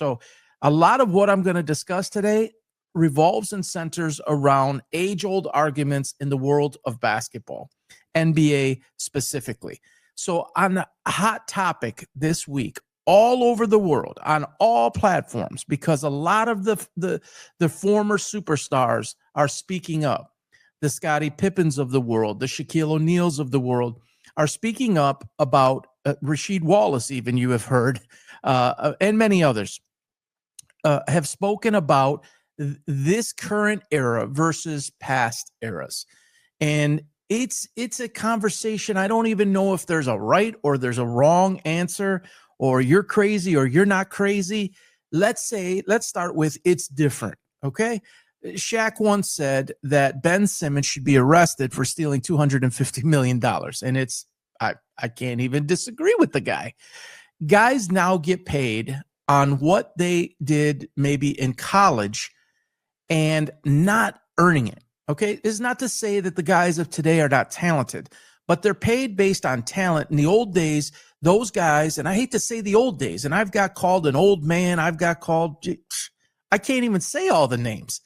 So a lot of what I'm going to discuss today revolves and centers around age-old arguments in the world of basketball, NBA specifically. So on a hot topic this week, all over the world, on all platforms, because a lot of the former superstars are speaking up. The Scottie Pippens of the world, the Shaquille O'Neals of the world are speaking up about Rasheed Wallace, even you have heard, and many others have spoken about this current era versus past eras. And it's a conversation. I don't even know if there's a right or there's a wrong answer, or you're crazy or you're not crazy. Let's start with it's different. Okay. Shaq once said that Ben Simmons should be arrested for stealing $250 million. And I can't even disagree with the guy. Guys now get paid on what they did maybe in college and not earning it. Okay. It's not to say that the guys of today are not talented, but they're paid based on talent. In the old days, those guys, and I hate to say the old days, and I've got called an old man. I've got called, I can't even say all the names,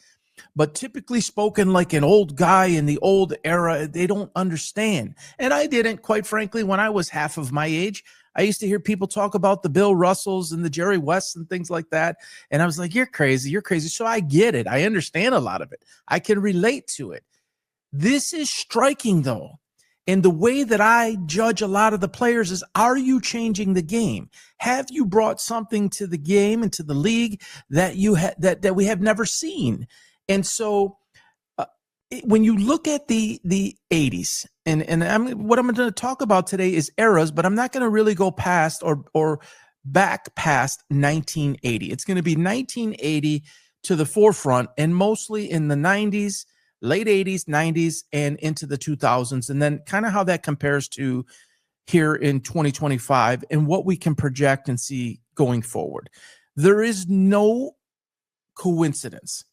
but typically spoken like an old guy in the old era. They don't understand. And I didn't, quite frankly, when I was half of my age. I used to hear people talk about the Bill Russells and the Jerry Wests and things like that. And I was like, you're crazy. You're crazy. So I get it. I understand a lot of it. I can relate to it. This is striking, though. And the way that I judge a lot of the players is, are you changing the game? Have you brought something to the game and to the league that that we have never seen? And so when you look at the 80s, and what I'm going to talk about today is eras, but I'm not going to really go past or back past 1980. It's going to be 1980 to the forefront, and mostly in the 90s, late 80s, 90s, and into the 2000s, and then kind of how that compares to here in 2025 and what we can project and see going forward. There is no coincidence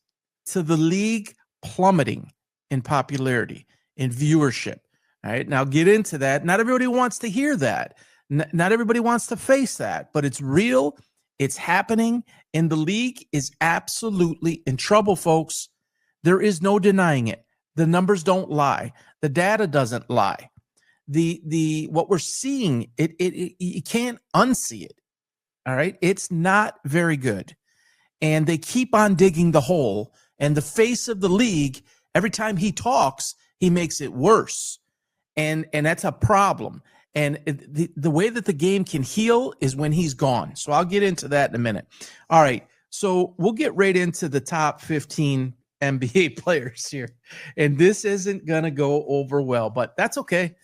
to the league plummeting in popularity, in viewership. All right, now get into that. Not everybody wants to hear that. Not everybody wants to face that, but it's real. It's happening, and the league is absolutely in trouble, folks. There is no denying it. The numbers don't lie. The data doesn't lie. The what we're seeing, you can't unsee it. All right, it's not very good, and they keep on digging the hole. And the face of the league, every time he talks, he makes it worse, and that's a problem. And the way that the game can heal is when he's gone. So I'll get into that in a minute. All right, so we'll get right into the top 15 NBA players here. And this isn't going to go over well, but that's okay.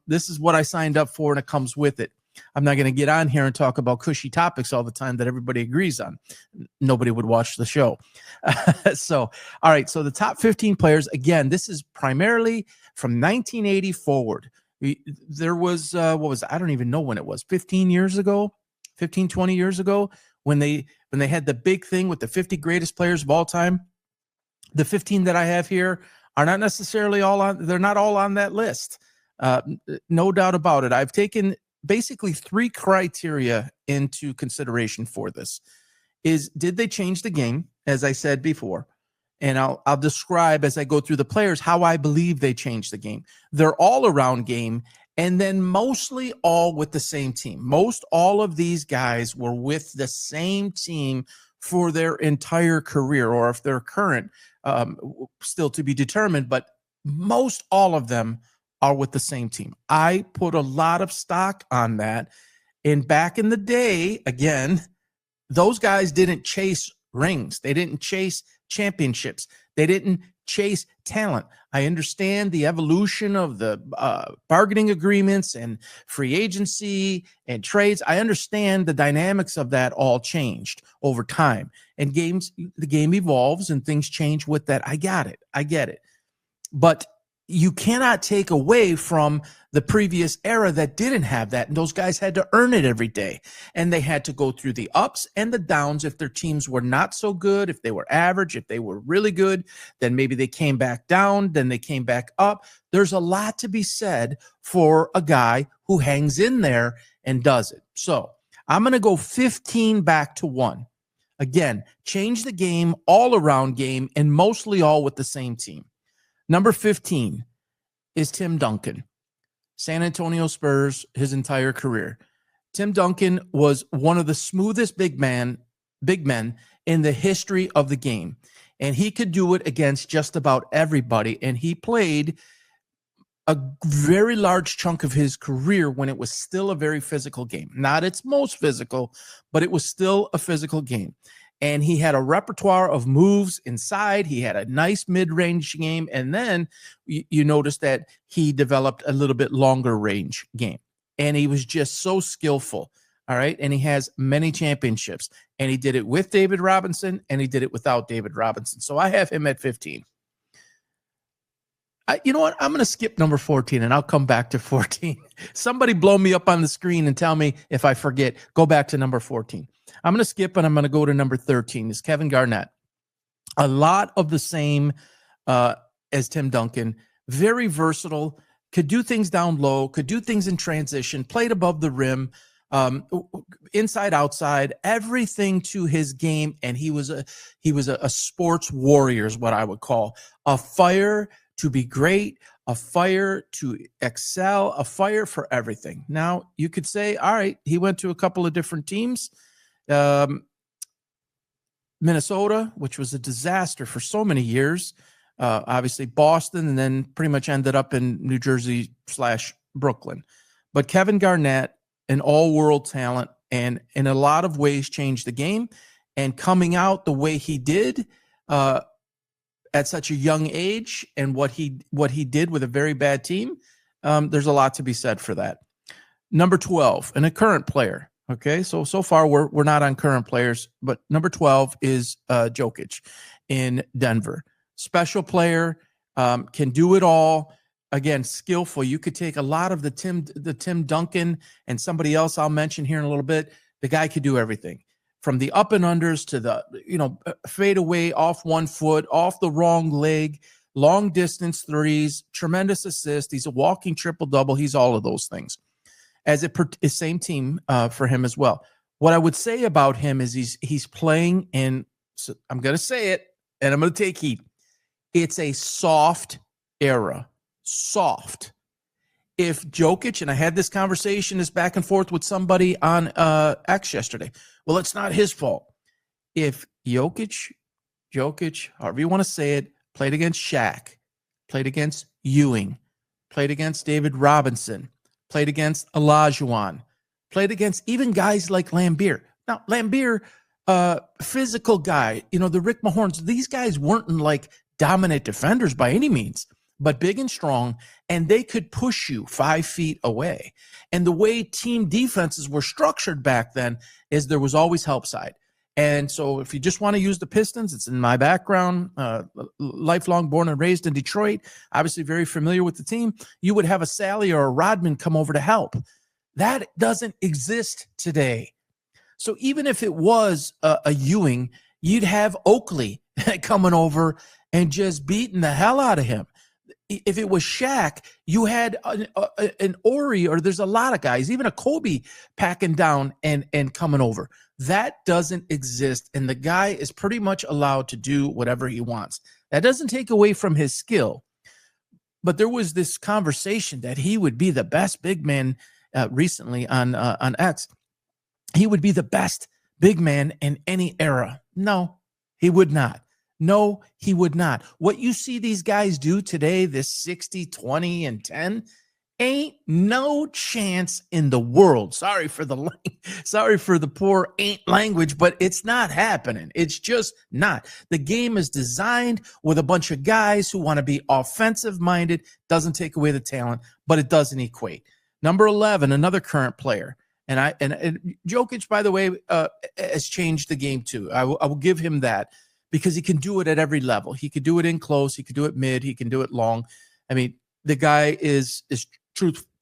This is what I signed up for, and it comes with it. I'm not going to get on here and talk about cushy topics all the time that everybody agrees on. Nobody would watch the show. So, all right. So the top 15 players, again, this is primarily from 1980 forward. There was, I don't even know when it was, 20 years ago, when they had the big thing with the 50 greatest players of all time. The 15 that I have here are not necessarily they're not all on that list. No doubt about it. I've taken basically three criteria into consideration for this. Did they change the game, as I said before? And I'll describe as I go through the players how I believe they changed the game. They're all around game, and then mostly all with the same team. Most all of these guys were with the same team for their entire career, or if they're current, still to be determined, but most all of them are with the same team. I put a lot of stock on that. And back in the day, again, those guys didn't chase rings. They didn't chase championships. They didn't chase talent. I understand the evolution of the bargaining agreements and free agency and trades. I understand the dynamics of that all changed over time. And the game evolves and things change with that. I get it. But you cannot take away from the previous era that didn't have that. And those guys had to earn it every day. And they had to go through the ups and the downs. If their teams were not so good, if they were average, if they were really good, then maybe they came back down, then they came back up. There's a lot to be said for a guy who hangs in there and does it. So I'm going to go 15 back to 1. Again, change the game, all-around game, and mostly all with the same team. Number 15 is Tim Duncan. San Antonio Spurs, his entire career. Tim Duncan was one of the smoothest big men in the history of the game. And he could do it against just about everybody. And he played a very large chunk of his career when it was still a very physical game. Not its most physical, but it was still a physical game. And he had a repertoire of moves inside. He had a nice mid-range game. And then you notice that he developed a little bit longer range game. And he was just so skillful. All right. And he has many championships. And he did it with David Robinson, and he did it without David Robinson. So I have him at 15. You know what? I'm going to skip number 14, and I'll come back to 14. Somebody blow me up on the screen and tell me if I forget. Go back to number 14. I'm going to skip, and I'm going to go to number 13. It's Kevin Garnett. A lot of the same as Tim Duncan. Very versatile. Could do things down low. Could do things in transition. Played above the rim. Inside, outside, everything to his game. And he was a sports warrior is what I would call. A fire to be great, a fire to excel, a fire for everything. Now, you could say, all right, he went to a couple of different teams. Minnesota, which was a disaster for so many years. Obviously, Boston, and then pretty much ended up in New Jersey / Brooklyn. But Kevin Garnett, an all-world talent, and in a lot of ways changed the game. And coming out the way he did, at such a young age, and what he did with a very bad team, there's a lot to be said for that. Number 12, and a current player. Okay, so far we're not on current players, but number 12 is Jokic in Denver. Special player, can do it all. Again, skillful. You could take a lot of the Tim Duncan and somebody else I'll mention here in a little bit. The guy could do everything. From the up and unders to the, fade away off one foot, off the wrong leg, long distance threes, tremendous assist. He's a walking triple-double. He's all of those things. As it is same team for him as well. What I would say about him is he's playing in, so I'm going to say it, and I'm going to take heat. It's a soft era. Soft. If Jokic, and I had this conversation, this back and forth with somebody on X yesterday. Well, it's not his fault. If Jokic, however you want to say it, played against Shaq, played against Ewing, played against David Robinson, played against Olajuwon, played against even guys like Lambeer. Now, Lambeer, physical guy, the Rick Mahorns, these guys weren't like dominant defenders by any means, but big and strong, and they could push you 5 feet away. And the way team defenses were structured back then is there was always help side. And so if you just want to use the Pistons, it's in my background, lifelong born and raised in Detroit, obviously very familiar with the team, you would have a Sally or a Rodman come over to help. That doesn't exist today. So even if it was a Ewing, you'd have Oakley coming over and just beating the hell out of him. If it was Shaq, you had an Ori, or there's a lot of guys, even a Kobe packing down and coming over. That doesn't exist, and the guy is pretty much allowed to do whatever he wants. That doesn't take away from his skill, but there was this conversation that he would be the best big man recently on X. He would be the best big man in any era. No, he would not. No, he would not. What you see these guys do today, this 60, 20, and 10, ain't no chance in the world. Sorry for the poor ain't language, but it's not happening. It's just not. The game is designed with a bunch of guys who want to be offensive-minded. Doesn't take away the talent, but it doesn't equate. Number 11, another current player. And Jokic, by the way, has changed the game too. I will give him that, because he can do it at every level. He could do it in close. He could do it mid. He can do it long. I mean, the guy is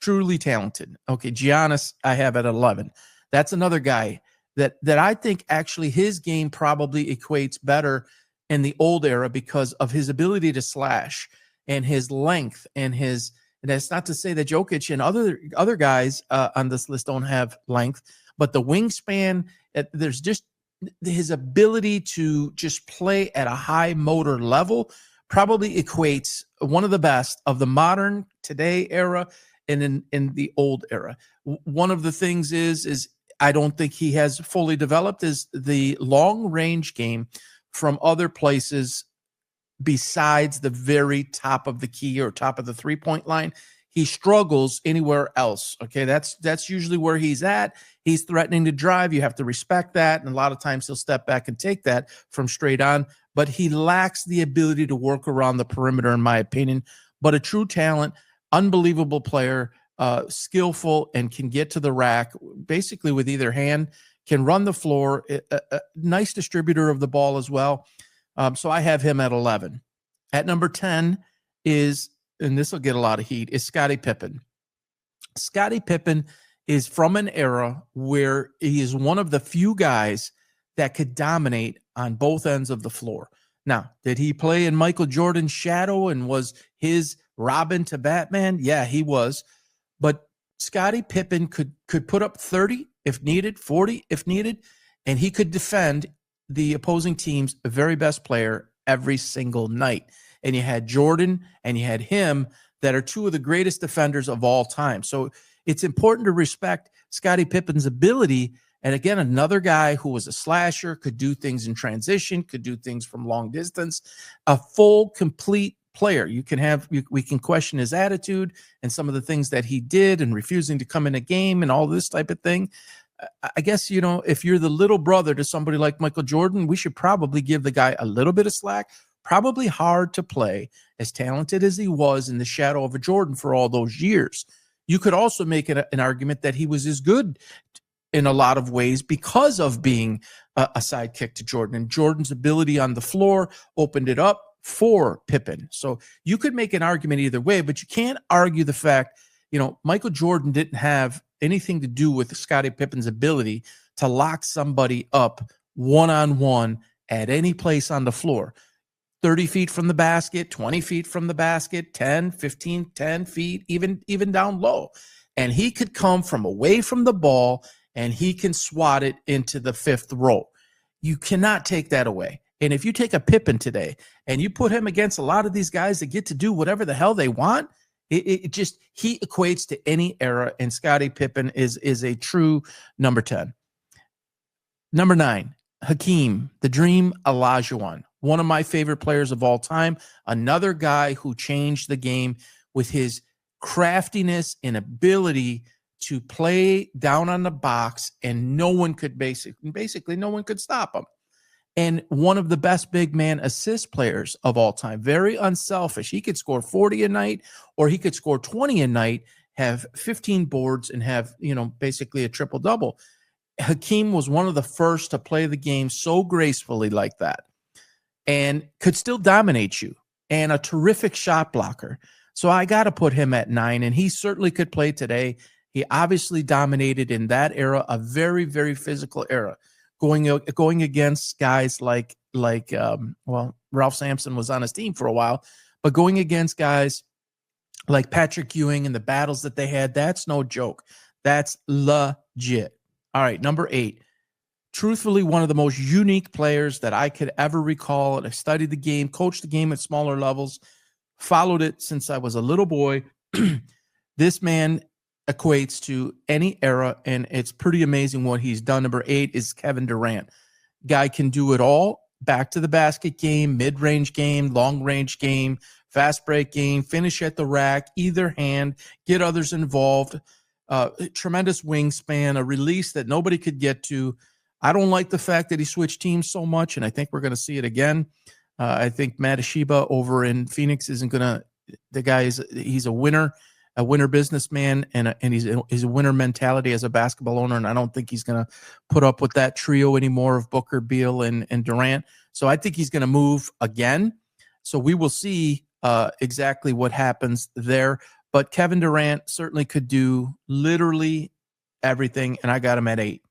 truly talented. Okay, Giannis I have at 11. That's another guy that I think actually his game probably equates better in the old era because of his ability to slash and his length and his. And that's not to say that Jokic and other guys on this list don't have length, but the wingspan, there's just his ability to just play at a high motor level probably equates one of the best of the modern today era and in the old era. One of the things is I don't think he has fully developed is the long range game from other places besides the very top of the key or top of the 3-point line. He struggles anywhere else. Okay, that's usually where he's at. He's threatening to drive. You have to respect that. And a lot of times he'll step back and take that from straight on, but he lacks the ability to work around the perimeter, in my opinion. But a true talent, unbelievable player, skillful, and can get to the rack basically with either hand, can run the floor, a nice distributor of the ball as well. So I have him at 11. At number 10 is, and this will get a lot of heat, is Scottie Pippen. Scottie Pippen is from an era where he is one of the few guys that could dominate on both ends of the floor. Now, did he play in Michael Jordan's shadow and was his Robin to Batman? Yeah, he was. But Scottie Pippen could put up 30 if needed, 40 if needed, and he could defend the opposing team's very best player every single night. And you had Jordan and you had him that are two of the greatest defenders of all time. So it's important to respect Scottie Pippen's ability. And again, another guy who was a slasher, could do things in transition, could do things from long distance, a full, complete player. We can question his attitude and some of the things that he did and refusing to come in a game and all this type of thing. I guess, if you're the little brother to somebody like Michael Jordan, we should probably give the guy a little bit of slack. Probably hard to play, as talented as he was in the shadow of a Jordan for all those years. You could also make an argument that he was as good in a lot of ways because of being a sidekick to Jordan, and Jordan's ability on the floor opened it up for Pippen. So you could make an argument either way, but you can't argue the fact, Michael Jordan didn't have anything to do with Scottie Pippen's ability to lock somebody up one-on-one at any place on the floor. 30 feet from the basket, 20 feet from the basket, 10, 15, 10 feet, even down low. And he could come from away from the ball and he can swat it into the fifth row. You cannot take that away. And if you take a Pippen today and you put him against a lot of these guys that get to do whatever the hell they want, he equates to any era, and Scottie Pippen is a true number 10. Number 9, Hakeem, the Dream Olajuwon, one of my favorite players of all time, another guy who changed the game with his craftiness and ability to play down on the box, and no one could basically no one could stop him. And one of the best big man assist players of all time. Very unselfish. He could score 40 a night, or he could score 20 a night, have 15 boards, and have, basically a triple-double. Hakeem was one of the first to play the game so gracefully like that and could still dominate you, and a terrific shot blocker. So I got to put him at 9, and he certainly could play today. He obviously dominated in that era, a very, very physical era. Going against guys like Ralph Sampson was on his team for a while, but going against guys like Patrick Ewing and the battles that they had, that's no joke. That's legit. All right, number 8. Truthfully, one of the most unique players that I could ever recall. And I studied the game, coached the game at smaller levels, followed it since I was a little boy. This man equates to any era, and it's pretty amazing what he's done. Number 8 is Kevin Durant. Guy can do it all. Back to the basket game, mid-range game, long-range game, fast break game, finish at the rack, either hand, get others involved. Tremendous wingspan, a release that nobody could get to. I don't like the fact that he switched teams so much, and I think we're going to see it again. I think Matoshiba over in Phoenix isn't going to – the guy he's a winner businessman, and he's a winner mentality as a basketball owner, and I don't think he's going to put up with that trio anymore of Booker, Beal, and Durant. So I think he's going to move again. So we will see exactly what happens there. But Kevin Durant certainly could do literally everything, and I got him at 8.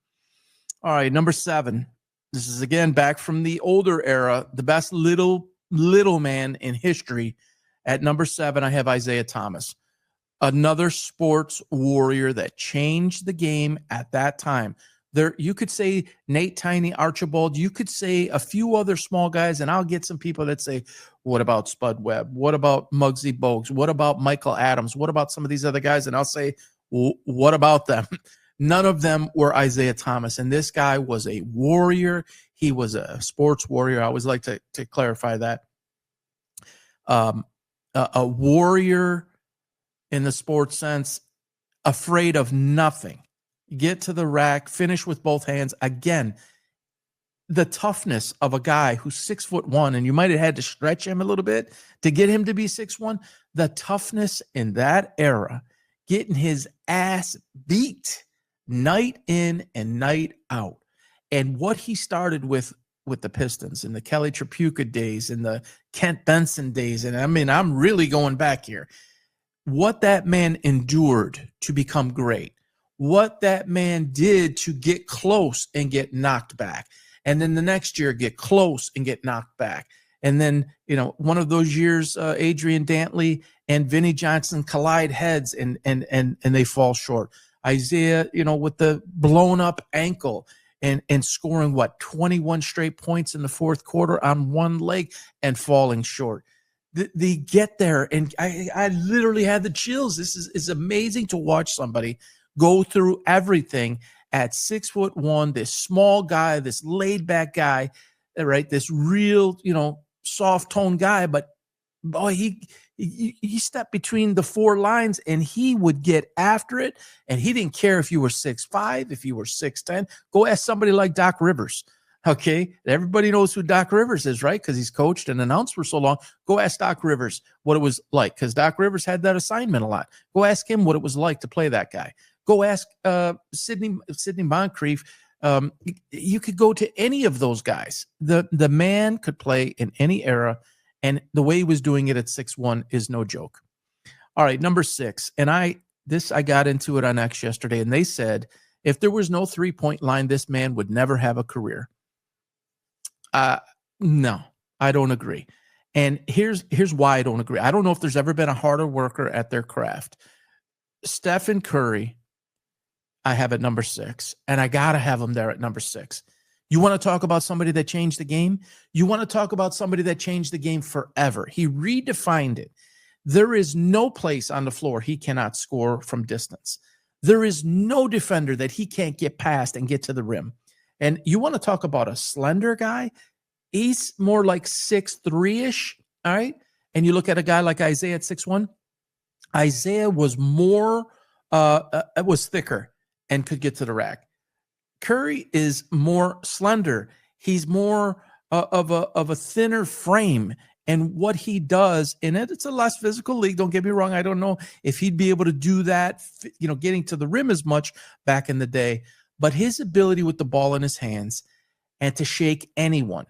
All right, number 7. This is, again, back from the older era, the best little man in history. At number 7, I have Isaiah Thomas. Another sports warrior that changed the game at that time. There, you could say Nate Tiny Archibald. You could say a few other small guys, and I'll get some people that say, what about Spud Webb? What about Muggsy Bogues? What about Michael Adams? What about some of these other guys? And I'll say, what about them? None of them were Isaiah Thomas. And this guy was a warrior. He was a sports warrior. I always like to clarify that. A warrior in the sports sense, afraid of nothing. Get to the rack, finish with both hands. Again, the toughness of a guy who's 6'1", and you might have had to stretch him a little bit to get him to be 6'1". The toughness in that era, getting his ass beat night in and night out. And what he started with the Pistons in the Kelly Tripucka days and the Kent Benson days. And I mean, I'm really going back here. What that man endured to become great, what that man did to get close and get knocked back. And then the next year get close and get knocked back. And then, one of those years, Adrian Dantley and Vinnie Johnson collide heads and they fall short. Isaiah, with the blown up ankle and scoring 21 straight points in the fourth quarter on one leg and falling short. They get there, and I literally had the chills. This is amazing to watch somebody go through everything at 6'1", this small guy, this laid back guy, right? This real, soft tone guy, but boy, he stepped between the four lines and he would get after it. And he didn't care if you were 6'5", if you were 6'10". Go ask somebody like Doc Rivers. Okay, everybody knows who Doc Rivers is, right? Because he's coached and announced for so long. Go ask Doc Rivers what it was like, because Doc Rivers had that assignment a lot. Go ask him what it was like to play that guy. Go ask Sidney Moncrief. You could go to any of those guys. The man could play in any era, and the way he was doing it at 6'1" is no joke. All right, number 6, and I got into it on X yesterday, and they said if there was no 3-point line, this man would never have a career. No, I don't agree. And here's why I don't agree. I don't know if there's ever been a harder worker at their craft. Stephen Curry, I have at number 6, and I got to have him there at number 6. You want to talk about somebody that changed the game? You want to talk about somebody that changed the game forever. He redefined it. There is no place on the floor he cannot score from distance. There is no defender that he can't get past and get to the rim. And you want to talk about a slender guy? He's more like 6'3"-ish, all right? And you look at a guy like Isaiah at 6'1". Isaiah was was thicker and could get to the rack. Curry is more slender. He's more of a thinner frame. And what he does in it, it's a less physical league. Don't get me wrong. I don't know if he'd be able to do that, getting to the rim as much back in the day. But his ability with the ball in his hands and to shake anyone,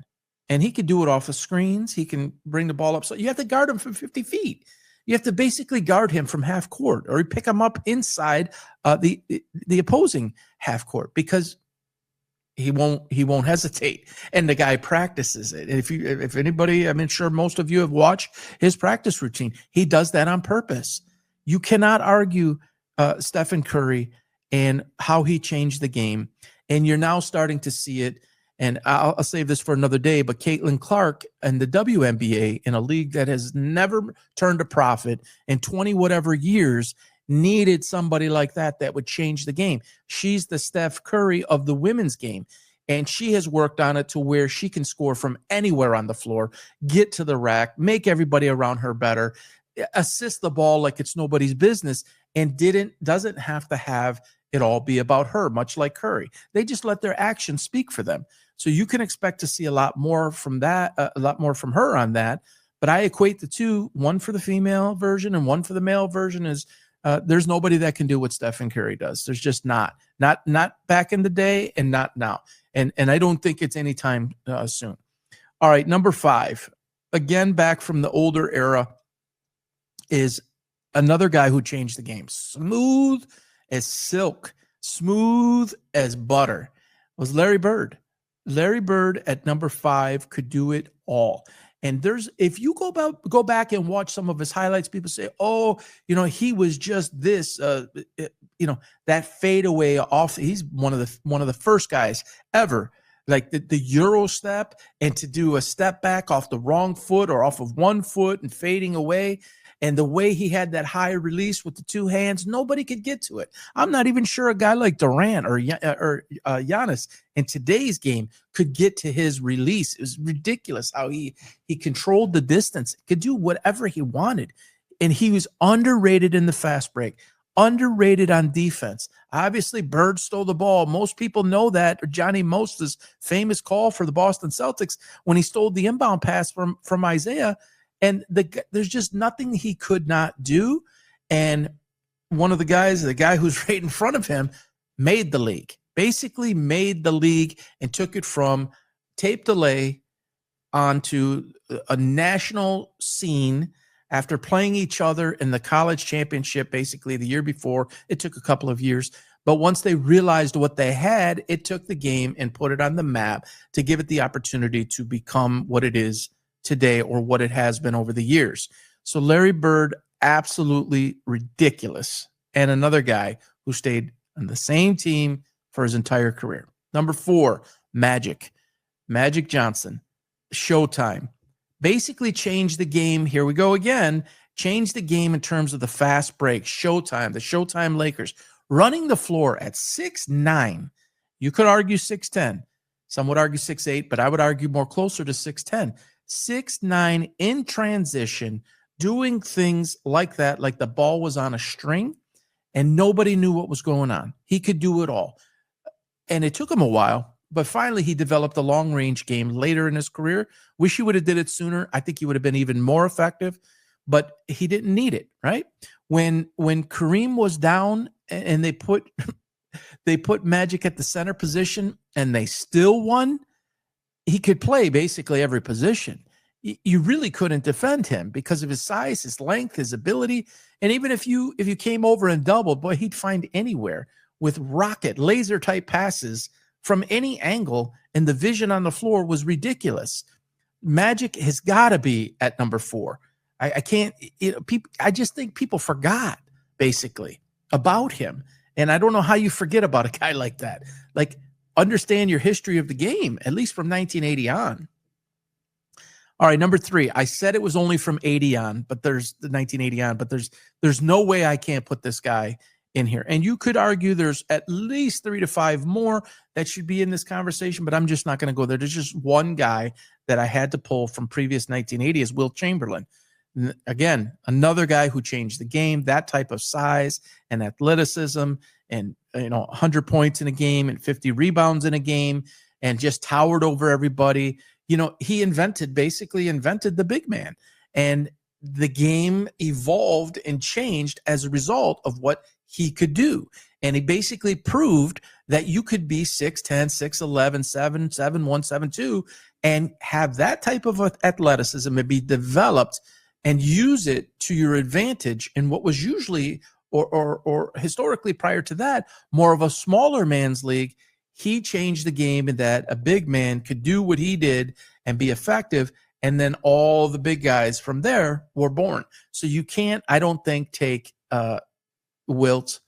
and he can do it off the screens. He can bring the ball up. So you have to guard him from 50 feet. You have to basically guard him from half court, or you pick him up inside the opposing half court, because he won't hesitate. And the guy practices it. And if anybody, I'm sure most of you have watched his practice routine. He does that on purpose. You cannot argue Stephen Curry and how he changed the game. And you're now starting to see it. And I'll save this for another day, but Caitlin Clark and the WNBA, in a league that has never turned a profit in 20 whatever years, needed somebody like that would change the game. She's the Steph Curry of the women's game, and she has worked on it to where she can score from anywhere on the floor, get to the rack, make everybody around her better, assist the ball like it's nobody's business, and doesn't have to have it all be about her, much like Curry. They just let their actions speak for them. So you can expect to see a lot more from that, a lot more from her on that. But I equate the two, one for the female version and one for the male version, is there's nobody that can do what Stephen Curry does. There's just not back in the day and not now. And I don't think it's anytime soon. All right, number 5, again, back from the older era, is another guy who changed the game. Smooth as silk, smooth as butter, was Larry Bird. Larry Bird at number 5 could do it all. And if you go back and watch some of his highlights, people say, oh, he was just this. that fadeaway off. He's one of the first guys ever, like the Euro step, and to do a step back off the wrong foot or off of one foot and fading away. And the way he had that high release with the two hands, nobody could get to it. I'm not even sure a guy like Durant or Giannis in today's game could get to his release. It was ridiculous how he controlled the distance, could do whatever he wanted. And he was underrated in the fast break, underrated on defense. Obviously, Bird stole the ball. Most people know that. Johnny Most's famous call for the Boston Celtics when he stole the inbound pass from Isaiah. And there's just nothing he could not do. And one of the guy who's right in front of him, made the league, basically made the league, and took it from tape delay onto a national scene after playing each other in the college championship, basically the year before. It took a couple of years. But once they realized what they had, it took the game and put it on the map to give it the opportunity to become what it is today, or what it has been over the years. So Larry Bird, absolutely ridiculous. And another guy who stayed on the same team for his entire career. Number 4, Magic Johnson, Showtime. Basically changed the game. Here we go again. Changed the game in terms of the fast break. Showtime, the Showtime Lakers, running the floor at 6'9". You could argue 6'10". Some would argue 6'8", but I would argue more closer to 6'10". 6'9" in transition, doing things like that, like the ball was on a string and nobody knew what was going on. He could do it all. And it took him a while, but finally he developed a long-range game later in his career. Wish he would have did it sooner. I think he would have been even more effective, but he didn't need it, right? When Kareem was down and they put Magic at the center position and they still won, he could play basically every position. You really couldn't defend him because of his size, his length, his ability. And even if you came over and doubled, boy, he'd find anywhere with rocket laser type passes from any angle. And the vision on the floor was ridiculous. Magic has got to be at number 4. I can't, I just think people forgot basically about him. And I don't know how you forget about a guy like that. Like, understand your history of the game, at least from 1980 on. All right, number 3. I said it was only from 80 on, but there's the 1980 on, but there's no way I can't put this guy in here. And you could argue there's at least 3 to 5 more that should be in this conversation, but I'm just not going to go there. There's just one guy that I had to pull from previous 1980 is Wilt Chamberlain. Again, another guy who changed the game, that type of size and athleticism, and 100 points in a game and 50 rebounds in a game, and just towered over everybody. He basically invented the big man, and the game evolved and changed as a result of what he could do. And he basically proved that you could be 6'10", 6'11", 7'1", 7'2", and have that type of athleticism and be developed and use it to your advantage in what was usually or historically prior to that, more of a smaller man's league. He changed the game in that a big man could do what he did and be effective, and then all the big guys from there were born. So you can't, I don't think, take Wilt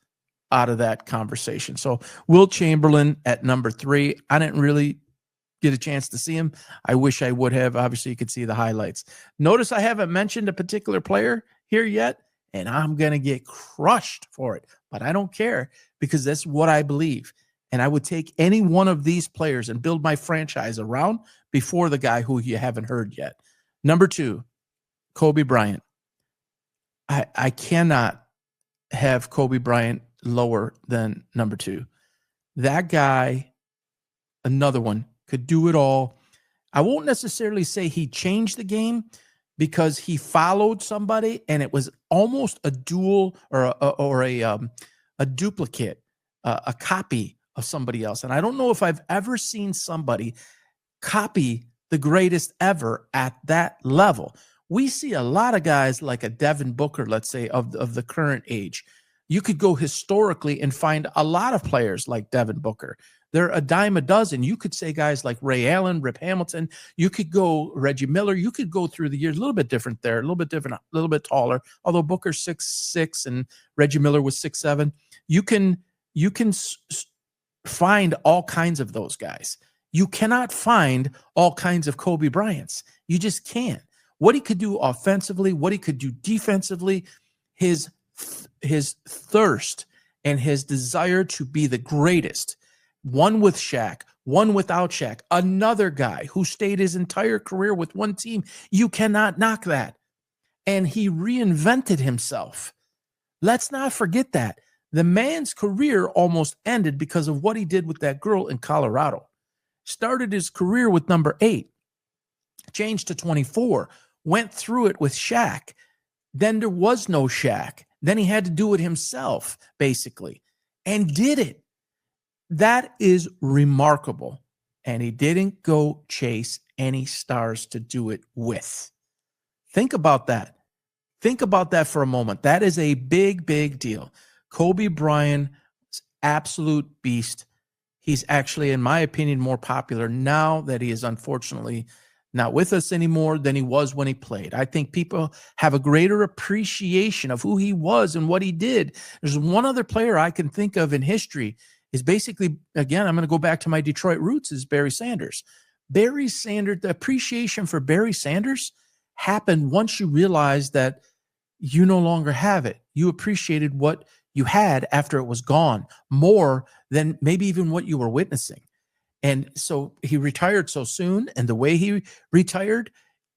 out of that conversation. So Wilt Chamberlain at number 3. I didn't really get a chance to see him. I wish I would have. Obviously, you could see the highlights. Notice I haven't mentioned a particular player here yet, and I'm going to get crushed for it. But I don't care, because that's what I believe. And I would take any one of these players and build my franchise around before the guy who you haven't heard yet. Number 2, Kobe Bryant. I cannot have Kobe Bryant lower than number 2. That guy, another one, could do it all. I won't necessarily say he changed the game, because he followed somebody and it was almost a dual or a duplicate, a copy of somebody else. And I don't know if I've ever seen somebody copy the greatest ever at that level. We see a lot of guys like a Devin Booker, let's say, of the current age. You could go historically and find a lot of players like Devin Booker They're a dime a dozen. You could say guys like Ray Allen, Rip Hamilton. You could go Reggie Miller. You could go through the years, a little bit different there, a little bit different, a little bit taller. Although Booker's 6'6" and Reggie Miller was 6'7", you can find all kinds of those guys. You cannot find all kinds of Kobe Bryants. You just can't. What he could do offensively, what he could do defensively, his thirst and his desire to be the greatest, one with Shaq, one without Shaq, another guy who stayed his entire career with one team. You cannot knock that. And he reinvented himself. Let's not forget that. The man's career almost ended because of what he did with that girl in Colorado. Started his career with number 8, changed to 24, went through it with Shaq. Then there was no Shaq. Then he had to do it himself, basically, and did it. That is remarkable. And he didn't go chase any stars to do it with. Think about that. Think about that for a moment. That is a big, big deal. Kobe Bryant, absolute beast. He's actually, in my opinion, more popular now that he is unfortunately not with us anymore than he was when he played. I think people have a greater appreciation of who he was and what he did. There's one other player I can think of in history is basically, again, I'm going to go back to my Detroit roots, is Barry Sanders. Barry Sanders, the appreciation for Barry Sanders happened once you realized that you no longer have it. You appreciated what you had after it was gone more than maybe even what you were witnessing. And so he retired so soon, and the way he retired,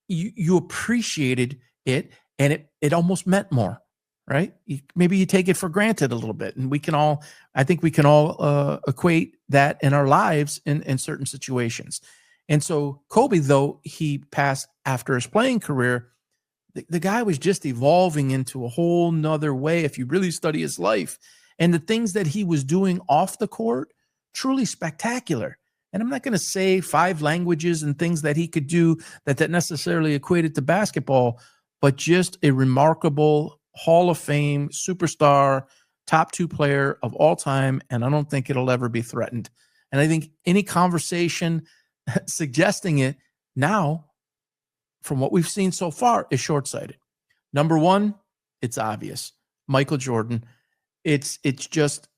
you appreciated it, and it almost meant more, right? Maybe you take it for granted a little bit, and I think we can all equate that in our lives in certain situations. And so Kobe, though he passed after his playing career, the guy was just evolving into a whole nother way if you really study his life. And the things that he was doing off the court, truly spectacular. And I'm not going to say 5 languages and things that he could do that necessarily equated to basketball, but just a remarkable Hall of Fame superstar, top 2 player of all time. And I don't think it'll ever be threatened. And I think any conversation suggesting it now, from what we've seen so far, is short-sighted. Number 1, it's obvious. Michael Jordan. It's just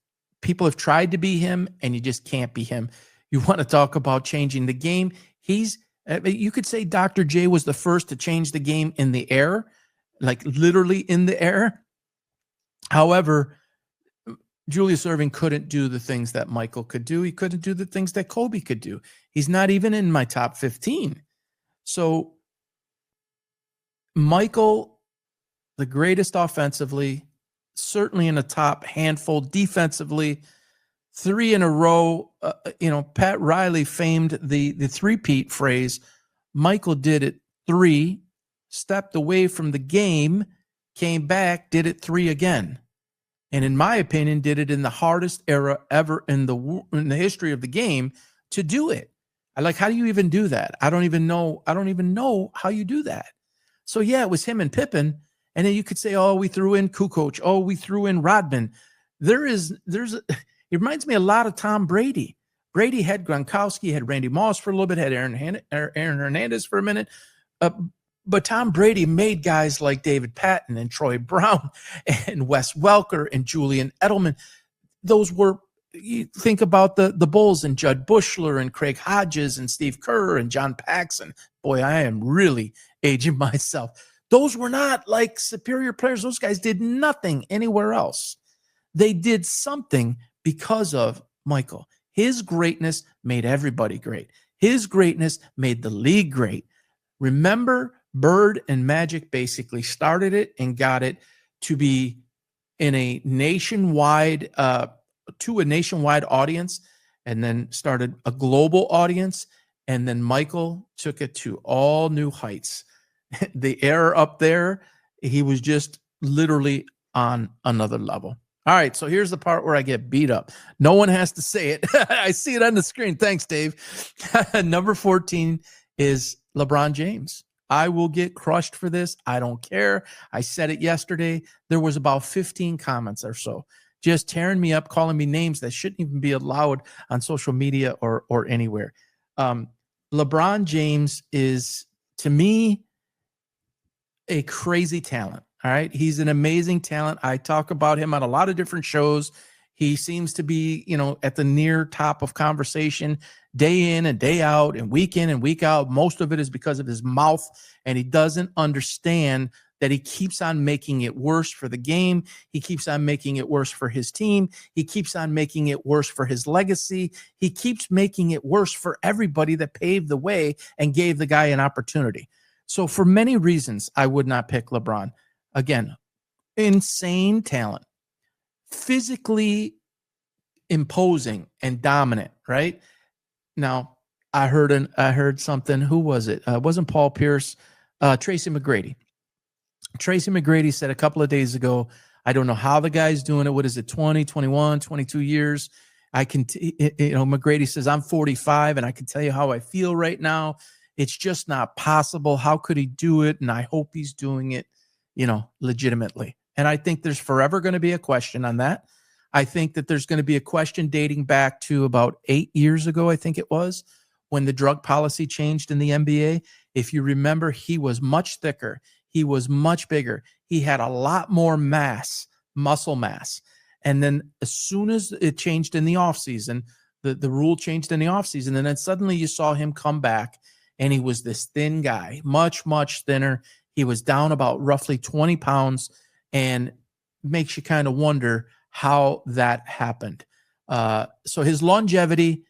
people have tried to be him, and you just can't be him. You want to talk about changing the game. You could say Dr. J was the first to change the game in the air, like literally in the air. However, Julius Erving couldn't do the things that Michael could do. He couldn't do the things that Kobe could do. He's not even in my top 15. So Michael, the greatest offensively, certainly in a top handful defensively, 3 in a row. Pat Riley famed the three-peat phrase. Michael did it 3, stepped away from the game, came back, did it 3 again. And in my opinion, did it in the hardest era ever in the history of the game to do it. How do you even do that? I don't even know how you do that. So yeah, it was him and Pippen. And then you could say, oh, we threw in Kukoc. Oh, we threw in Rodman. It reminds me a lot of Tom Brady. Brady had Gronkowski, had Randy Moss for a little bit, had Aaron Hernandez for a minute. But Tom Brady made guys like David Patton and Troy Brown and Wes Welker and Julian Edelman. Those were, you think about the Bulls and Judd Bushler and Craig Hodges and Steve Kerr and John Paxson. Boy, I am really aging myself. Those were not like superior players. Those guys did nothing anywhere else. They did something because of Michael. His greatness made everybody great. His greatness made the league great. Remember, Bird and Magic basically started it and got it to be in a nationwide, to a nationwide audience, and then started a global audience. And then Michael took it to all new heights. The air up there, he was just literally on another level. All right, so here's the part where I get beat up. No one has to say it. I see it on the screen. Thanks, Dave. Number 14 is LeBron James. I will get crushed for this. I don't care. I said it yesterday. There was about 15 comments or so just tearing me up, calling me names that shouldn't even be allowed on social media or anywhere. LeBron James is, to me, a crazy talent. All right. He's an amazing talent. I talk about him on a lot of different shows. He seems to be, at the near top of conversation day in and day out and week in and week out. Most of it is because of his mouth, and he doesn't understand that he keeps on making it worse for the game. He keeps on making it worse for his team. He keeps on making it worse for his legacy. He keeps making it worse for everybody that paved the way and gave the guy an opportunity. So for many reasons, I would not pick LeBron. Again, insane talent, physically imposing and dominant, right? Now, I heard something. Who was it? It wasn't Paul Pierce, Tracy McGrady. Tracy McGrady said a couple of days ago, I don't know how the guy's doing it. What is it, 20, 21, 22 years? McGrady says, I'm 45 and I can tell you how I feel right now. It's just not possible. How could he do it? And I hope he's doing it, legitimately. And I think there's forever going to be a question on that. I think that there's going to be a question dating back to about 8 years ago, I think it was, when the drug policy changed in the NBA. If you remember, he was much thicker. He was much bigger. He had a lot more muscle mass. And then as soon as it changed in the offseason, the rule changed in the offseason, and then suddenly you saw him come back, and he was this thin guy, much, much thinner. He was down about roughly 20 pounds, and makes you kind of wonder how that happened. So his longevity,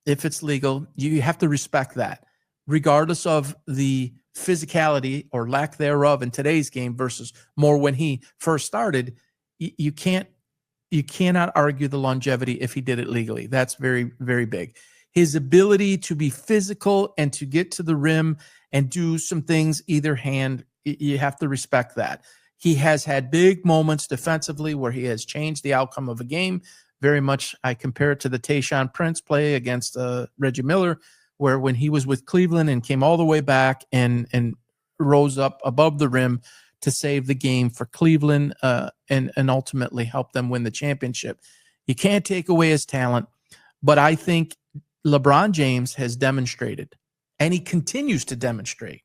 if it's legal, you have to respect that, regardless of the physicality or lack thereof in today's game versus more when he first started. You cannot argue the longevity if he did it legally. That's very, very big. His ability to be physical and to get to the rim and do some things either hand, you have to respect that. He has had big moments defensively where he has changed the outcome of a game. Very much, I compare it to the Tayshaun Prince play against Reggie Miller, where when he was with Cleveland and came all the way back and rose up above the rim to save the game for Cleveland and ultimately help them win the championship. You can't take away his talent, but I think LeBron James has demonstrated, and he continues to demonstrate,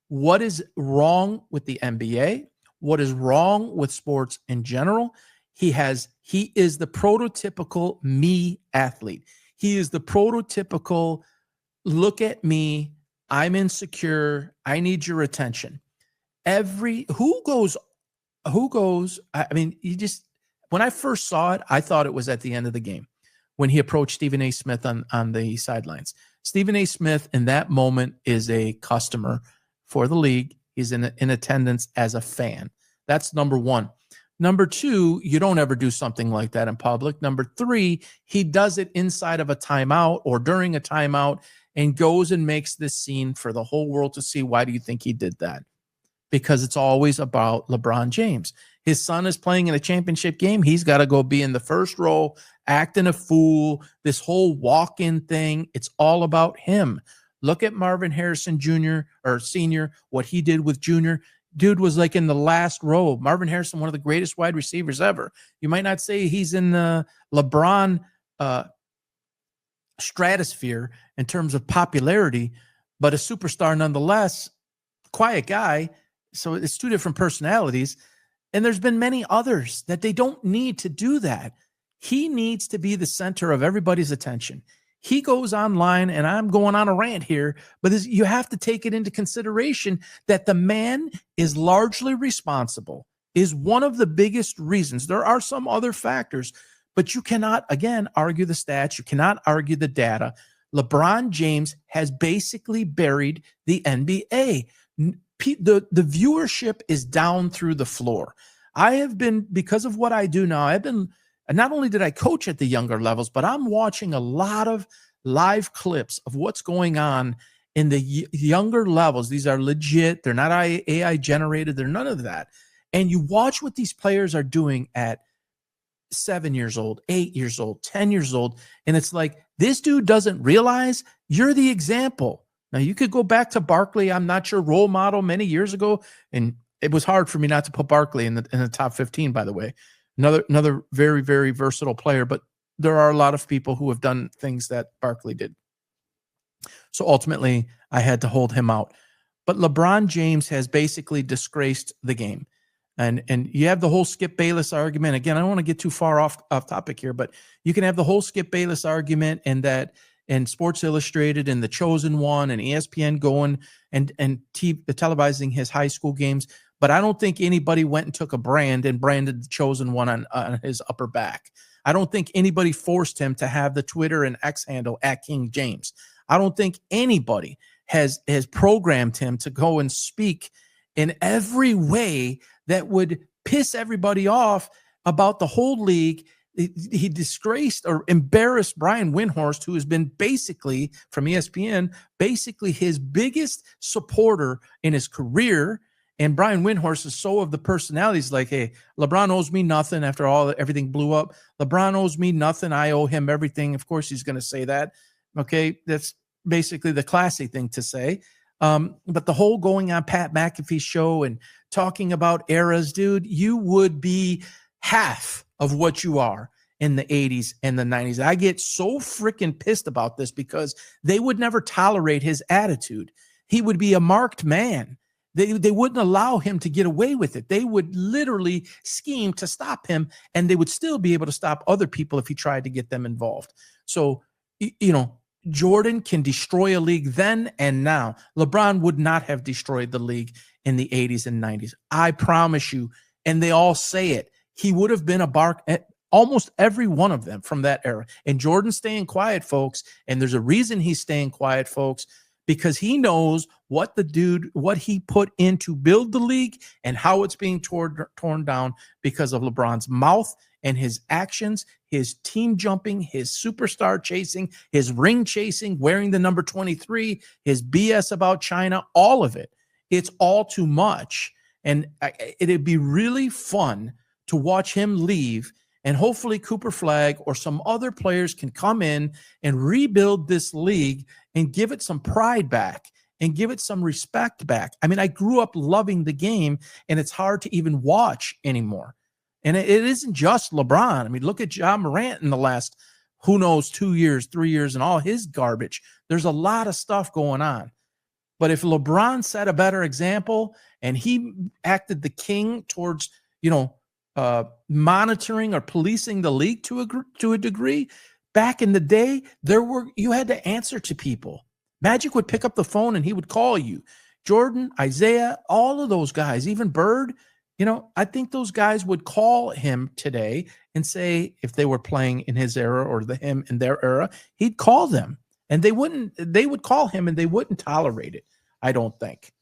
what is wrong with the NBA, what is wrong with sports in general. He is the prototypical me athlete. He is the prototypical, look at me, I'm insecure, I need your attention. Who goes, when I first saw it, I thought it was at the end of the game when he approached Stephen A. Smith on the sidelines. Stephen A. Smith in that moment is a customer for the league. He's in attendance as a fan. That's number one. Number two, you don't ever do something like that in public. Number three, he does it inside of a timeout or during a timeout and goes and makes this scene for the whole world to see. Why do you think he did that? Because it's always about LeBron James. His son is playing in a championship game. He's got to go be in the first row, acting a fool, this whole walk-in thing. It's all about him. Look at Marvin Harrison Jr. or Sr., what he did with Jr. Dude was like in the last row. Marvin Harrison, one of the greatest wide receivers ever. You might not say he's in the LeBron stratosphere in terms of popularity, but a superstar nonetheless. Quiet guy. So it's two different personalities. And there's been many others that they don't need to do that. He needs to be the center of everybody's attention. He goes online, and I'm going on a rant here, but you have to take it into consideration that the man is largely responsible, is one of the biggest reasons. There are some other factors, but you cannot, again, argue the stats. You cannot argue the data. LeBron James has basically buried the NBA. The viewership is down through the floor. I have been, because of what I do now, and not only did I coach at the younger levels, but I'm watching a lot of live clips of what's going on in the younger levels. These are legit. They're not AI generated. They're none of that. And you watch what these players are doing at 7 years old, 8 years old, 10 years old. And it's like, this dude doesn't realize you're the example. Now, you could go back to Barkley. I'm not your role model many years ago. And it was hard for me not to put Barkley in the top 15, by the way. Another very, very versatile player, but there are a lot of people who have done things that Barkley did. So ultimately, I had to hold him out. But LeBron James has basically disgraced the game. And you have the whole Skip Bayless argument. Again, I don't want to get too far off topic here, but you can have the whole Skip Bayless argument and Sports Illustrated and The Chosen One and ESPN going and televising his high school games. But I don't think anybody went and took a brand and branded The Chosen One on his upper back. I don't think anybody forced him to have the Twitter and X handle @King James. I don't think anybody has programmed him to go and speak in every way that would piss everybody off about the whole league. He disgraced or embarrassed Brian Windhorst, who has been basically, from ESPN, basically his biggest supporter in his career. And Brian Windhorst is so of the personalities like, hey, LeBron owes me nothing after everything blew up. LeBron owes me nothing. I owe him everything. Of course, he's going to say that. Okay, that's basically the classy thing to say. But the whole going on Pat McAfee's show and talking about eras, dude, you would be half of what you are in the 80s and the 90s. I get so freaking pissed about this because they would never tolerate his attitude. He would be a marked man. They wouldn't allow him to get away with it. They would literally scheme to stop him, and they would still be able to stop other people if he tried to get them involved. So, Jordan can destroy a league then and now. LeBron would not have destroyed the league in the 80s and 90s. I promise you. And they all say it. He would have been almost every one of them from that era. And Jordan's staying quiet, folks. And there's a reason he's staying quiet, folks, because he knows what he put in to build the league and how it's being torn down because of LeBron's mouth and his actions, his team jumping, his superstar chasing, his ring chasing, wearing the number 23, his BS about China, all of it. It's all too much. And it'd be really fun to watch him leave, and hopefully Cooper Flagg or some other players can come in and rebuild this league and give it some pride back and give it some respect back. I mean, I grew up loving the game, and it's hard to even watch anymore. And it isn't just LeBron. I mean, look at Ja Morant in the last, 2 years, 3 years, and all his garbage. There's a lot of stuff going on. But if LeBron set a better example and he acted the king towards, monitoring or policing the league to a degree, back in the day, you had to answer to people. Magic would pick up the phone and he would call you. Jordan, Isaiah, all of those guys, even Bird, I think those guys would call him today and say, if they were playing in his era or him in their era, he'd call them, and they would call him and they wouldn't tolerate it, I don't think.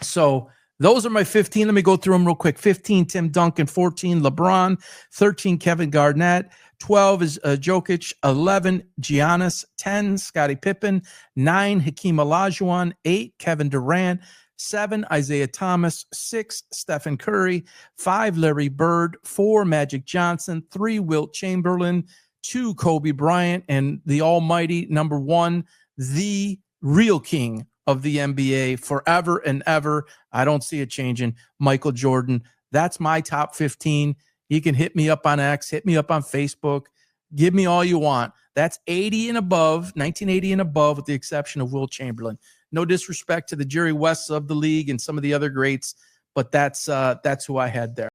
So those are my 15. Let me go through them real quick. 15, Tim Duncan. 14, LeBron. 13, Kevin Garnett. 12 is Jokic. 11, Giannis. 10, Scottie Pippen. 9, Hakeem Olajuwon. 8, Kevin Durant. 7, Isaiah Thomas. 6, Stephen Curry. 5, Larry Bird. 4, Magic Johnson. 3, Wilt Chamberlain. 2, Kobe Bryant. And the almighty number 1, the real king of the NBA forever and ever. I don't see it changing. Michael Jordan. That's my top 15. You can hit me up on X, hit me up on Facebook. Give me all you want. That's 80 and above, 1980 and above, with the exception of Wilt Chamberlain. No disrespect to the Jerry Wests of the league and some of the other greats, but that's who I had there.